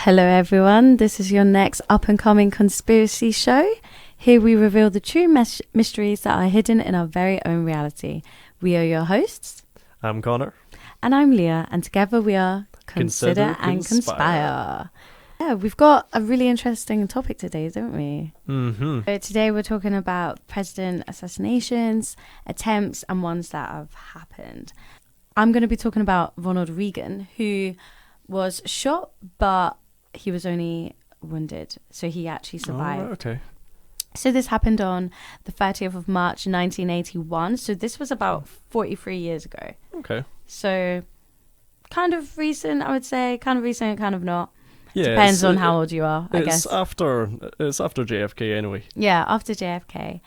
Hello everyone, this is your next up-and-coming conspiracy show. Here we reveal the true mysteries that are hidden in our very own reality. We are your hosts. I'm Connor. And I'm Leah, and together we are Consider and Conspire. Yeah, we've got a really interesting topic today, don't we? Mm-hmm. So today we're talking about president assassinations, attempts, and ones that have happened. I'm going to be talking about Ronald Regan, who was shot, but he was only wounded, so he actually survived. Oh, okay. So this happened on the 30th of March 1981, so this was about 43 years ago. Okay. So kind of recent, I would say. Kind of recent, kind of not. Yeah, depends on how old you are, I guess. It's after JFK anyway. Yeah, after JFK.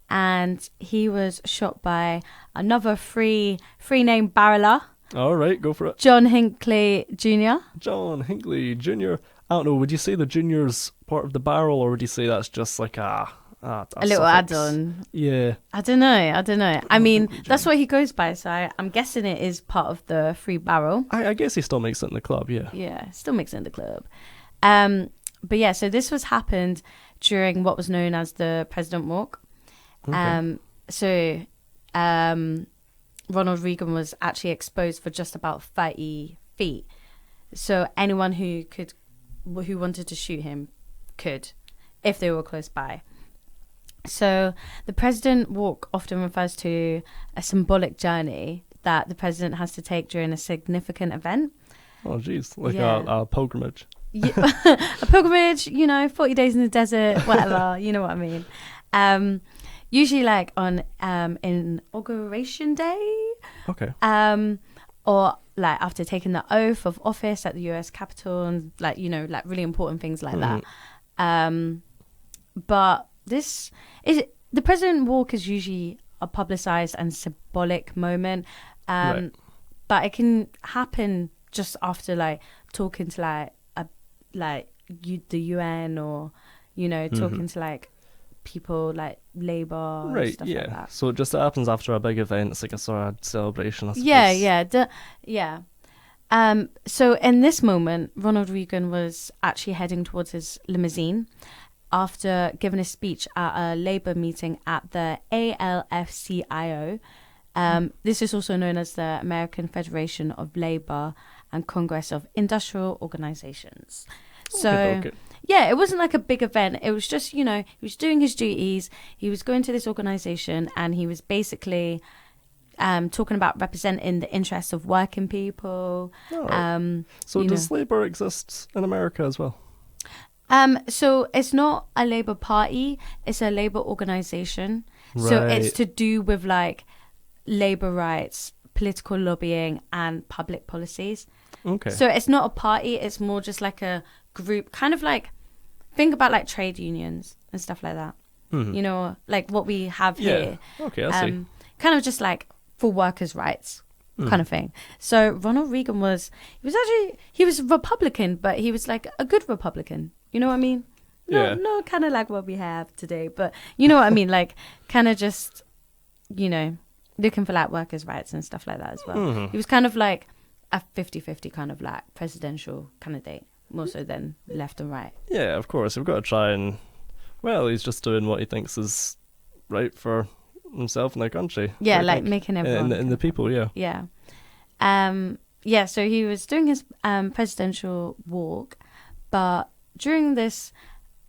And he was shot by another free name barreler. All right, go for it. John Hinckley Jr. John Hinckley Jr. I don't know, would you say the junior's part of the barrel, or would you say that's just like a little suffix? add-on? Yeah. I don't know. I mean, that's what he goes by, so I'm guessing it is part of the free barrel. I guess he still makes it in the club, yeah. Yeah, still makes it in the club. But yeah, so this was happened during what was known as the President Walk. Okay. Ronald Regan was actually exposed for just about 30 feet. So anyone who wanted to shoot him could, if they were close by. So the President Walk often refers to a symbolic journey that the president has to take during a significant event. Oh, geez. Like Yeah. a pilgrimage. Yeah. A pilgrimage, 40 days in the desert, whatever, you know what I mean. Usually like on Inauguration Day. Okay. Or like after taking the oath of office at the US Capitol and like really important things like that. But this is the President Walk is usually a publicized and symbolic moment. Right. But it can happen just after like talking to the UN or talking to like people like Labour and stuff like that. So it just happens after a big event. It's like a sort of celebration, I suppose. Yeah. So in this moment, Ronald Reagan was actually heading towards his limousine after giving a speech at a Labour meeting at the ALFCIO. This is also known as the American Federation of Labour and Congress of Industrial Organizations. So, Okay. yeah, it wasn't like a big event. It was just, he was doing his duties. He was going to this organization and he was basically talking about representing the interests of working people. Oh. So does Labour exist in America as well? So it's not a Labour Party. It's a Labour organization. Right. So it's to do with like Labour rights, political lobbying and public policies. Okay. So it's not a party. It's more just like a group, kind of like, think about like trade unions and stuff like that. Mm-hmm. Like what we have here. Okay, I see. Kind of just like for workers' rights kind of thing. So Ronald Reagan was Republican, but he was like a good Republican. You know what I mean? No, kind of like what we have today, but you know what I mean? Like kind of just, looking for like workers' rights and stuff like that as well. Mm-hmm. He was kind of like a 50-50 kind of like presidential candidate, more so than left and right. Yeah, of course. We've got to try and... Well, he's just doing what he thinks is right for himself and their country. Yeah, I like think. making everyone... And the people, yeah. Yeah. So he was doing his presidential walk, but during this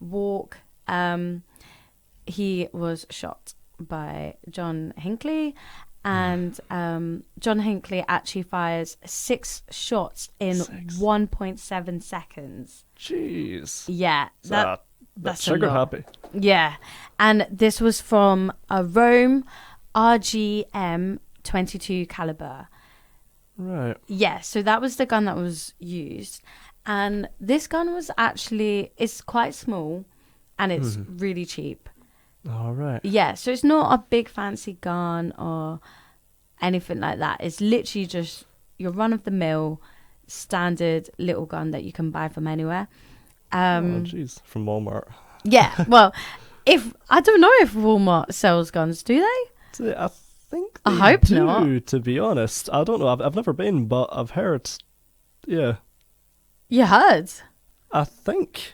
walk, he was shot by John Hinckley. And John Hinckley actually fires 6 shots in 1.7 seconds. Jeez. Yeah, that's trigger happy. Yeah, and this was from a Rome RGM 22 caliber. Right. Yeah, so that was the gun that was used, and this gun was it's quite small, and it's really cheap. All right. Yeah, so it's not a big fancy gun or anything like that. It's literally just your run-of-the-mill standard little gun that you can buy from anywhere. Jeez, from Walmart. Yeah, well, I don't know if Walmart sells guns, do they? I think I they hope do, not. to be honest. I don't know. I've never been, but I've heard. Yeah. You heard? I think.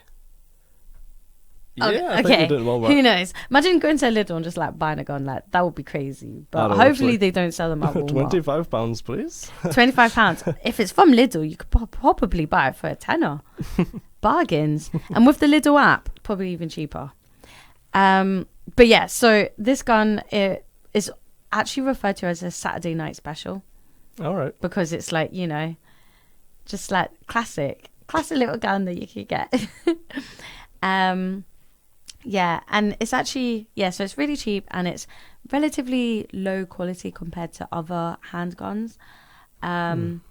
Yeah, Okay, I think okay. they did in Walmart. Who knows? Imagine going to a Lidl and just like buying a gun. Like that would be crazy. But know, hopefully actually. they don't sell them at Walmart. £25, please. £25. If it's from Lidl, you could probably buy it for a tenner. Bargains. And with the Lidl app, probably even cheaper. But yeah, so this gun is actually referred to as a Saturday night special. All right. Because it's like, you know, just like classic little gun that you could get. Yeah, and it's actually, so it's really cheap and it's relatively low quality compared to other handguns. And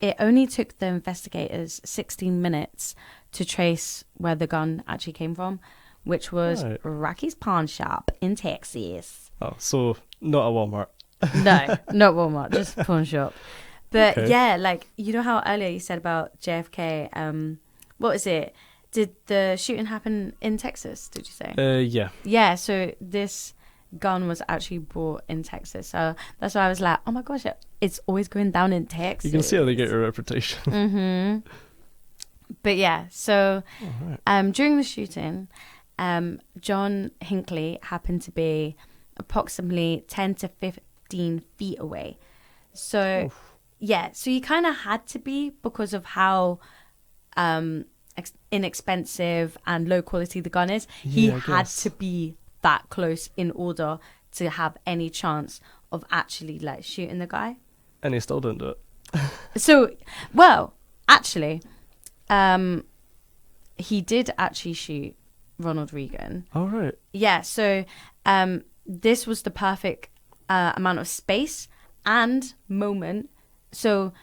it only took the investigators 16 minutes to trace where the gun actually came from, which was Rocky's pawn shop in Texas. Oh, so not a Walmart. No, not Walmart, just pawn shop. But yeah, like, you know how earlier you said about JFK, what was it? Did the shooting happen in Texas, did you say? Yeah. Yeah, so this gun was actually bought in Texas. So that's why I was like, oh my gosh, it's always going down in Texas. You can see how they get your reputation. Mm-hmm. But yeah, so during the shooting, John Hinckley happened to be approximately 10 to 15 feet away. So, so he kind of had to be because of how inexpensive and low quality the gun is. He had to be that close in order to have any chance of actually like shooting the guy. And he still didn't do it. So, well, actually, he did actually shoot Ronald Regan. Oh, right. Yeah, so this was the perfect amount of space and moment. So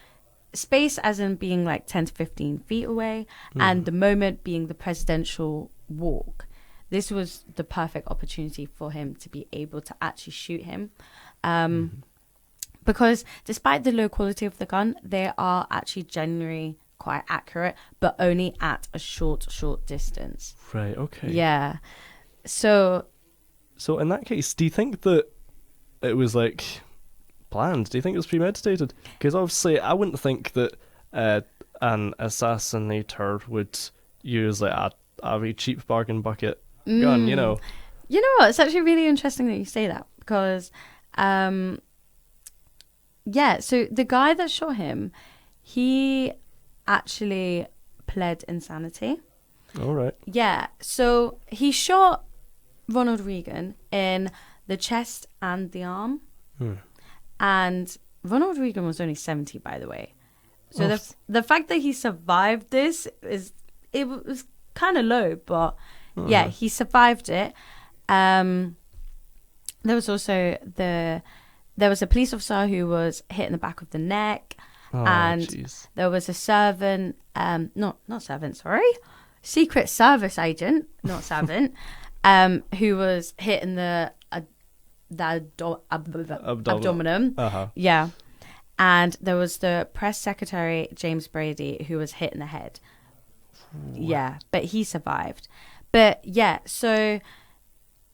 space as in being like 10 to 15 feet away and the moment being the presidential walk. This was the perfect opportunity for him to be able to actually shoot him. Because despite the low quality of the gun, they are actually generally quite accurate, but only at a short distance. Right, okay. Yeah. So in that case, do you think that it was like planned? Do you think it was premeditated? Because obviously I wouldn't think that an assassinator would use like a really cheap bargain bucket gun, you know. You know what? It's actually really interesting that you say that because, so the guy that shot him, he actually pled insanity. All right. Yeah. So he shot Ronald Regan in the chest and the arm. And Ronald Regan was only 70, by the way. So the fact that he survived this was kind of low, but he survived it. There was also there was a police officer who was hit in the back of the neck, there was a servant, Secret Service agent, not servant, who was hit in the abdomen. Yeah. And there was the press secretary, James Brady, who was hit in the head. Yeah, but he survived. But yeah, so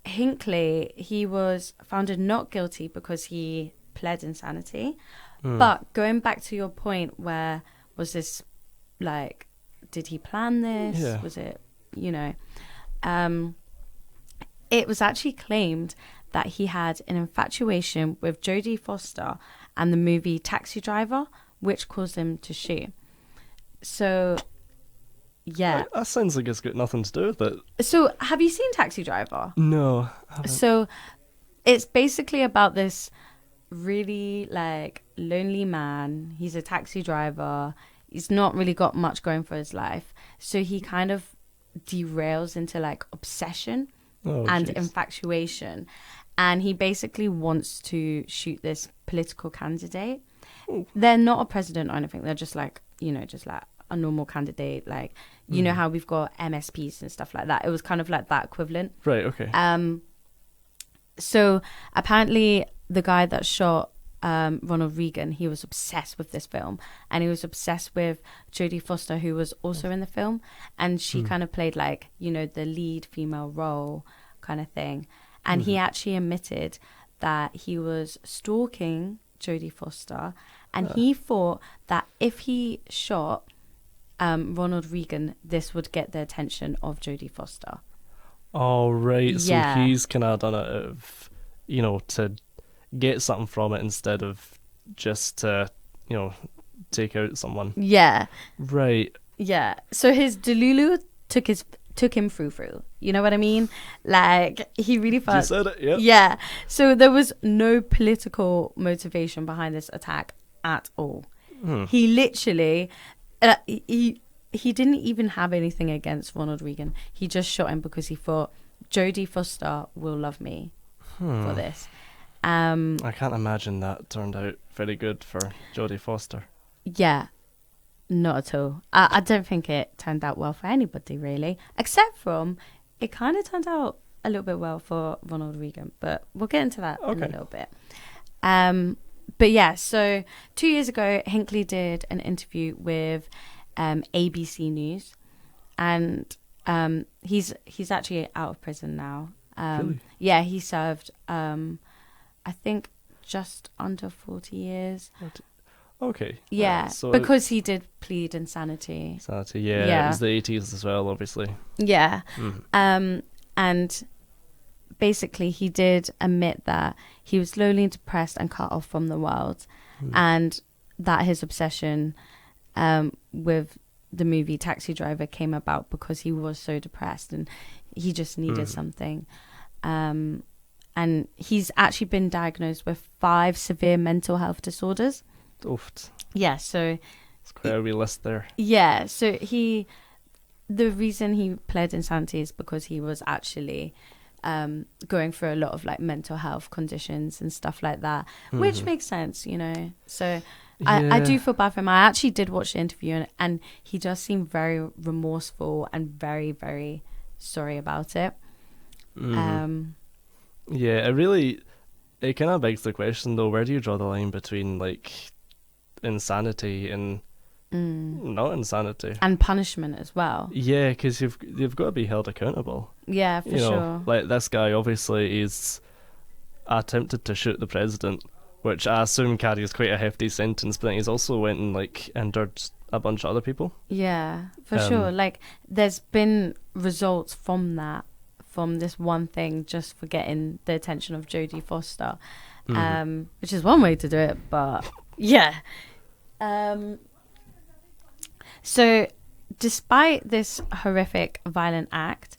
Hinckley, he was found not guilty because he pled insanity. But going back to your point, where was this, like, did he plan this? Yeah. Was it, it was actually claimed that he had an infatuation with Jodie Foster and the movie Taxi Driver, which caused him to shoot. So, yeah. That sounds like it's got nothing to do with it. So, have you seen Taxi Driver? No, I haven't. So, it's basically about this really, like, lonely man. He's a taxi driver. He's not really got much going for his life. So, he kind of derails into, like, obsession and infatuation. And he basically wants to shoot this political candidate. They're not a president or anything. They're just like, just like a normal candidate. Like, you know how we've got MSPs and stuff like that. It was kind of like that equivalent. Right, okay. So apparently the guy that shot Ronald Regan, he was obsessed with this film. And he was obsessed with Jodie Foster, who was also in the film. And she kind of played like, the lead female role kind of thing. And he actually admitted that he was stalking Jodie Foster, and he thought that if he shot Ronald Regan, this would get the attention of Jodie Foster. Oh, right. So Yeah. he's kind of done it, to get something from it instead of just to, take out someone. Yeah. Right. Yeah. So his Delulu took him through. You know what I mean? Like, he really felt... You said it, yeah. Yeah. So there was no political motivation behind this attack at all. He literally... he didn't even have anything against Ronald Regan. He just shot him because he thought, Jodie Foster will love me for this. I can't imagine that turned out very good for Jodie Foster. Yeah, not at all. I don't think it turned out well for anybody, really. Except from, it kind of turned out a little bit well for Ronald Regan. But we'll get into that in a little bit. But yeah, so 2 years ago, Hinckley did an interview with ABC News, and he's actually out of prison now. Really? Yeah, he served I think just under 40 years. Okay. Yeah, so because he did plead insanity. Insanity, yeah. It was the 80s as well, obviously. Yeah. And basically he did admit that he was slowly depressed and cut off from the world, and that his obsession with the movie Taxi Driver came about because he was so depressed and he just needed something. And he's actually been diagnosed with 5 severe mental health disorders. Oof. Yeah, so... It's quite a wee list there. Yeah, so the reason he pled insanity is because he was actually going through a lot of like mental health conditions and stuff like that, which makes sense, So I do feel bad for him. I actually did watch the interview and he does seem very remorseful and very, very sorry about it. Yeah, it kind of begs the question though, where do you draw the line between like insanity and not insanity and punishment as well? Yeah, because you've got to be held accountable. Yeah, for sure. Like this guy obviously is attempted to shoot the president, which I assume carries quite a hefty sentence, but then he's also went and like injured a bunch of other people. Yeah, for sure. Like there's been results from this one thing, just for getting the attention of Jodie Foster, which is one way to do it, but yeah. So despite this horrific violent act,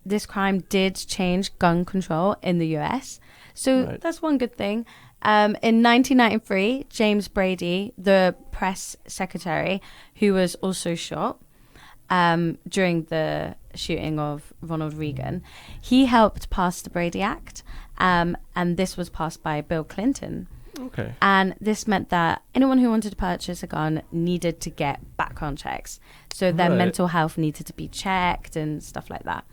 this crime did change gun control in the US. So that's one good thing. In 1993, James Brady, the press secretary, who was also shot during the shooting of Ronald Regan, he helped pass the Brady Act, and this was passed by Bill Clinton. Okay. And this meant that anyone who wanted to purchase a gun needed to get background checks. So their mental health needed to be checked and stuff like that.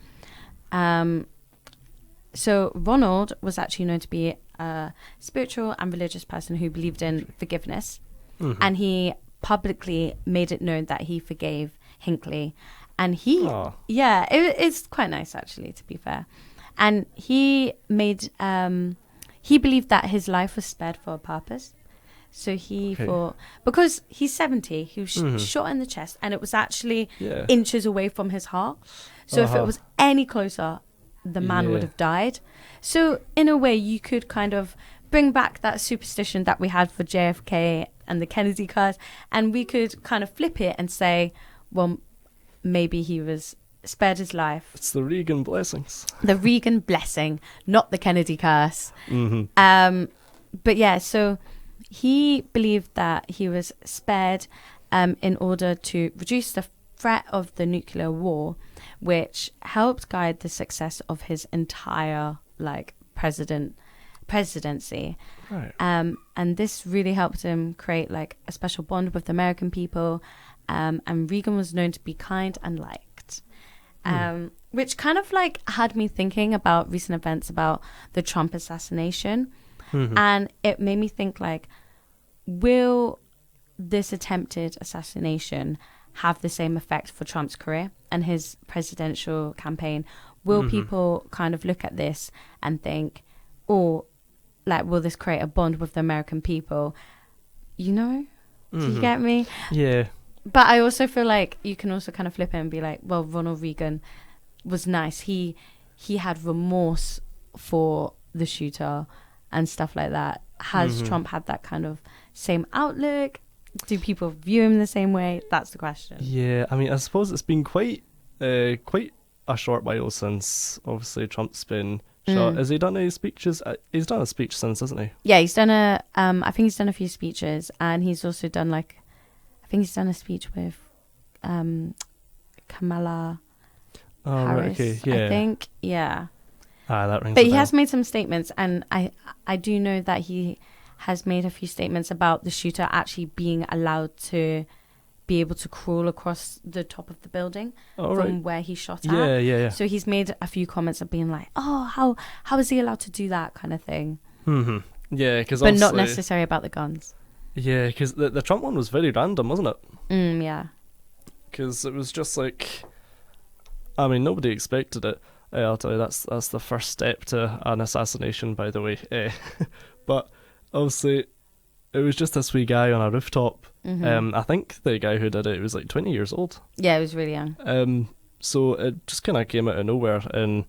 So Ronald was actually known to be a spiritual and religious person who believed in forgiveness. And he publicly made it known that he forgave Hinckley. And it's quite nice, actually, to be fair. And he made... he believed that his life was spared for a purpose. So he thought, because he's 70, he was shot in the chest, and it was actually inches away from his heart. So if it was any closer, the man would have died. So in a way, you could kind of bring back that superstition that we had for JFK and the Kennedy curse, and we could kind of flip it and say, well, maybe he was spared his life. It's the Regan blessings. The Regan blessing, not the Kennedy curse. But yeah, so he believed that he was spared in order to reduce the threat of the nuclear war, which helped guide the success of his entire presidency. Right. And this really helped him create like a special bond with the American people. And Regan was known to be kind and liked. Which kind of like had me thinking about recent events about the Trump assassination. And it made me think like, will this attempted assassination have the same effect for Trump's career and his presidential campaign? Will people kind of look at this and think, or like, will this create a bond with the American people? Do you get me? Yeah. But I also feel like you can also kind of flip it and be like, well, Ronald Regan was nice. He had remorse for the shooter and stuff like that. Has Trump had that kind of same outlook? Do people view him the same way? That's the question. Yeah, I mean, I suppose it's been quite a short while since obviously Trump's been shot. Has he done any speeches? He's done a speech since, hasn't he? Yeah, he's done I think he's done a few speeches, and he's also done I think he's done a speech with Kamala Harris. Right, okay, yeah. I think, yeah. That rings But a he bell. has made some statements, and I do know that he has made a few statements about the shooter actually being allowed to be able to crawl across the top of the building from where he shot at. Yeah. So he's made a few comments of being like, oh, how is he allowed to do that kind of thing? Yeah, because but not necessarily about the guns. Yeah, because the Trump one was very random, wasn't it? Yeah. Because it was just like, I mean, nobody expected it. I'll tell you, that's the first step to an assassination, by the way. But obviously, it was just this wee guy on a rooftop. I think the guy who did it was like 20 years old. Yeah, he was really young. So it just kind of came out of nowhere, and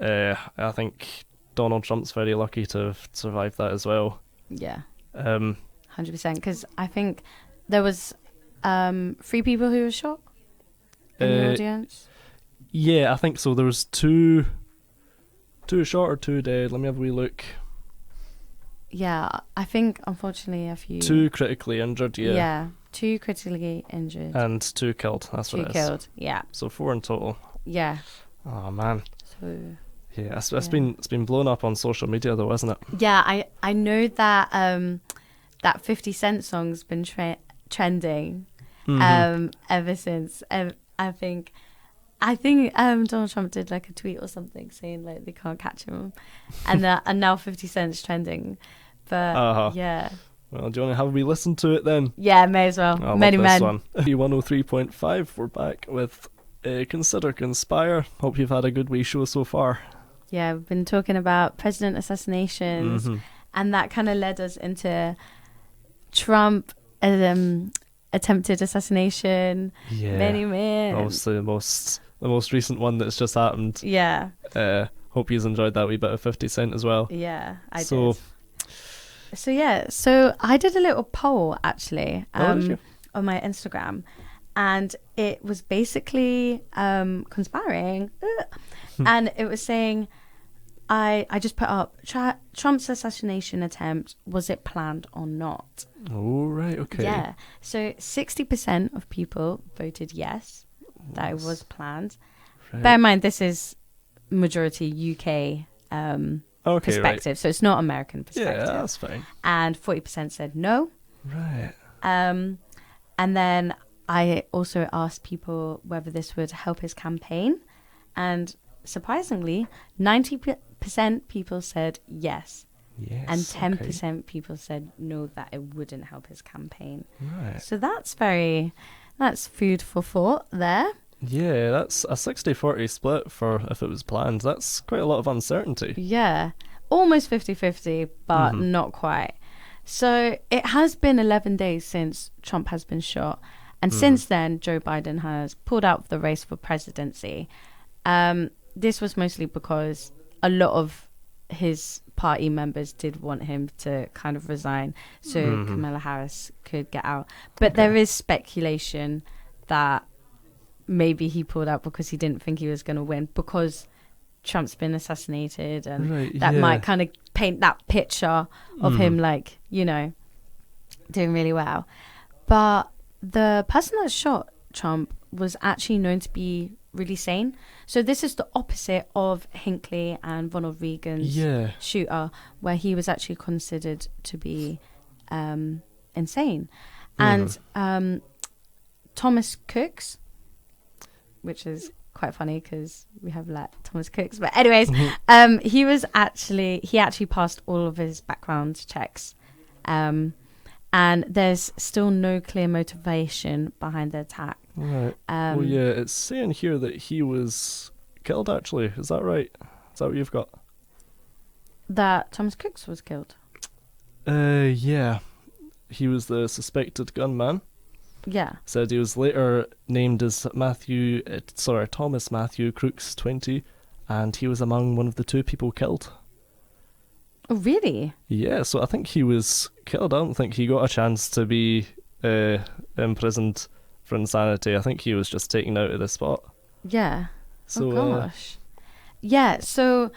I think Donald Trump's very lucky to have survived that as well. Yeah. 100%, because I think there was 3 people who were shot in the audience. Yeah, I think so. There was 2 shot or 2 dead. Let me have a wee look. Yeah, I think unfortunately a few. 2 critically injured, yeah. Yeah, 2 critically injured. And 2 killed, that's what it is. 2 killed, yeah. So 4 in total. Yeah. Oh, man. So... Yeah, it's been blown up on social media though, isn't it? Yeah, I know that that 50 Cent song's been trending ever since. I think Donald Trump did like a tweet or something saying like they can't catch him, and now 50 Cent's trending. But yeah. Well, do you want to have a wee listen to it then? Yeah, may as well. Many men. One. 103.5. We're back with Consider Conspire. Hope you've had a good wee show so far. Yeah, we've been talking about president assassinations, and that kind of led us into Trump attempted assassination. Yeah, many men. Obviously the most recent one that's just happened. Yeah. Hope you've enjoyed that wee bit of 50 Cent as well. Yeah, I did. So I did a little poll actually on my Instagram, and it was basically conspiring, and it was saying, I just put up Trump's assassination attempt, was it planned or not? Oh, right, okay. Yeah, so 60% of people voted yes, that it was planned. Right. Bear in mind, this is majority UK perspective, right. So it's not American perspective. Yeah, that's fine. And 40% said no. Right. And then I also asked people whether this would help his campaign, and surprisingly, 90% people said yes. Yes, and 10% people said no, that it wouldn't help his campaign. Right. So that's food for thought there. Yeah, that's a 60-40 split for if it was planned. That's quite a lot of uncertainty. Yeah, almost 50-50, but not quite. So it has been 11 days since Trump has been shot. And since then, Joe Biden has pulled out of the race for presidency. This was mostly because a lot of his party members did want him to kind of resign so Kamala Harris could get out. But there is speculation that maybe he pulled out because he didn't think he was going to win, because Trump's been assassinated, and that might kind of paint that picture of him, like, you know, doing really well. But the person that shot Trump was actually known to be really sane. So this is the opposite of Hinckley and Ronald Reagan's shooter, where he was actually considered to be insane. And Thomas Cooks, which is quite funny because we have like Thomas Cooks, but anyways, he actually passed all of his background checks, and there's still no clear motivation behind the attack. Right. Well, yeah, it's saying here that he was killed, actually. Is that right? Is that what you've got? That Thomas Cooks was killed? Yeah. He was the suspected gunman. Yeah. said he was later named as Thomas Matthew Crooks 20, and he was among one of the 2 people killed. Oh, really? Yeah, so I think he was killed. I don't think he got a chance to be imprisoned for insanity. I think he was just taken out of the spot. Yeah. So, oh gosh. Yeah. So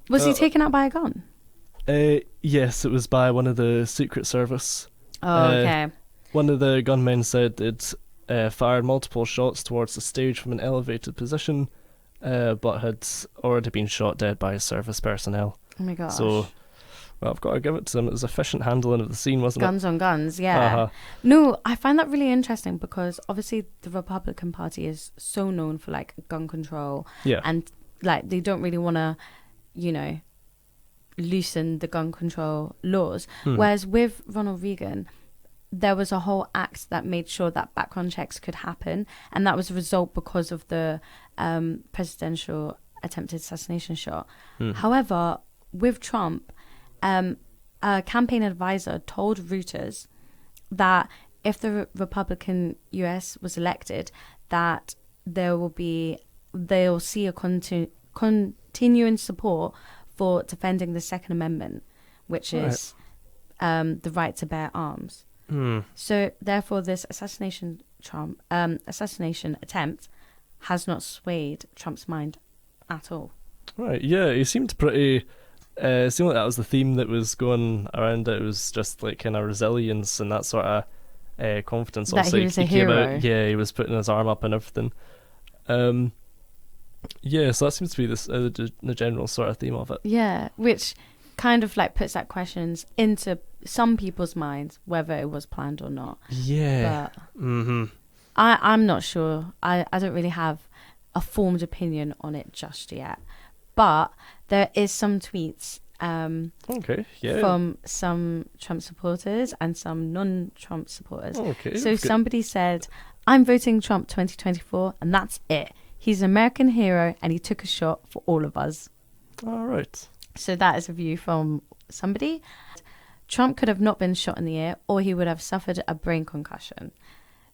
was he taken out by a gun? Yes, it was by one of the Secret Service. Oh, okay. One of the gunmen said it fired multiple shots towards the stage from an elevated position, but had already been shot dead by service personnel. Oh my gosh. So, well, I've got to give it to them. It was efficient handling of the scene, wasn't Guns on guns, yeah. Uh-huh. No, I find that really interesting because obviously the Republican Party is so known for like gun control. Yeah. And like they don't really want to, loosen the gun control laws. Whereas with Ronald Regan, there was a whole act that made sure that background checks could happen, and that was a result because of the presidential attempted assassination shot. However, with Trump, a campaign advisor told Reuters that if the Republican US was elected, that they'll see a continuing support for defending the Second Amendment, which is the right to bear arms. So therefore, this assassination attempt has not swayed Trump's mind at all. Right, yeah, he seemed pretty... it seemed like that was the theme that was going around. It was just like kind of resilience and that sort of confidence. That he was a hero. He was putting his arm up and everything. Yeah, so that seems to be the general sort of theme of it. Yeah, which kind of like puts that questions into some people's minds whether it was planned or not. Yeah. But I'm not sure. I don't really have a formed opinion on it just yet. But there is some tweets from some Trump supporters and some non-Trump supporters. Okay, so somebody said, "I'm voting Trump 2024 and that's it. He's an American hero and he took a shot for all of us." All right. So that is a view from somebody. Trump could have not been shot in the ear, or he would have suffered a brain concussion.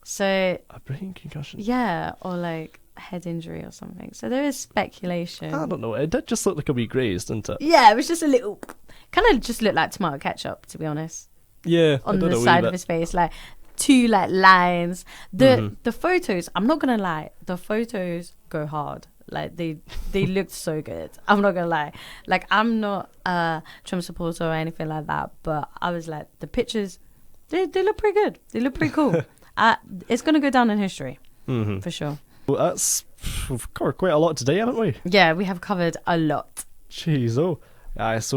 So a brain concussion? Yeah, or like head injury or something. So there is speculation. I don't know. It did just look like a wee graze, didn't it? Yeah, it was just a little... kind of just looked like tomato ketchup, to be honest. Yeah. On the side of his face, like 2 like lines. The photos, I'm not going to lie, the photos go hard. Like they looked so good. I'm not gonna lie. Like I'm not a Trump supporter or anything like that, but I was like, the pictures, they look pretty good. They look pretty cool. It's gonna go down in history for sure. Well, we've covered quite a lot today, haven't we? Yeah, we have covered a lot. Jeez, so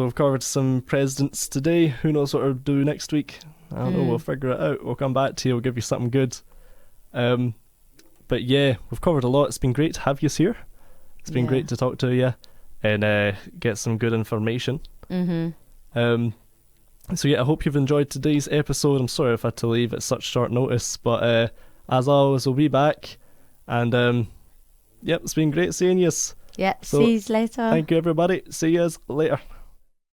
we've covered some presidents today. Who knows what we'll do next week? I don't know. We'll figure it out. We'll come back to you. We'll give you something good. But yeah, we've covered a lot. It's been great to have you here. It's been great to talk to you and get some good information. So yeah, I hope you've enjoyed today's episode. I'm sorry if I had to leave at such short notice, but as always, we'll be back. And it's been great seeing you. Yeah, see you later. Thank you, everybody. See you later.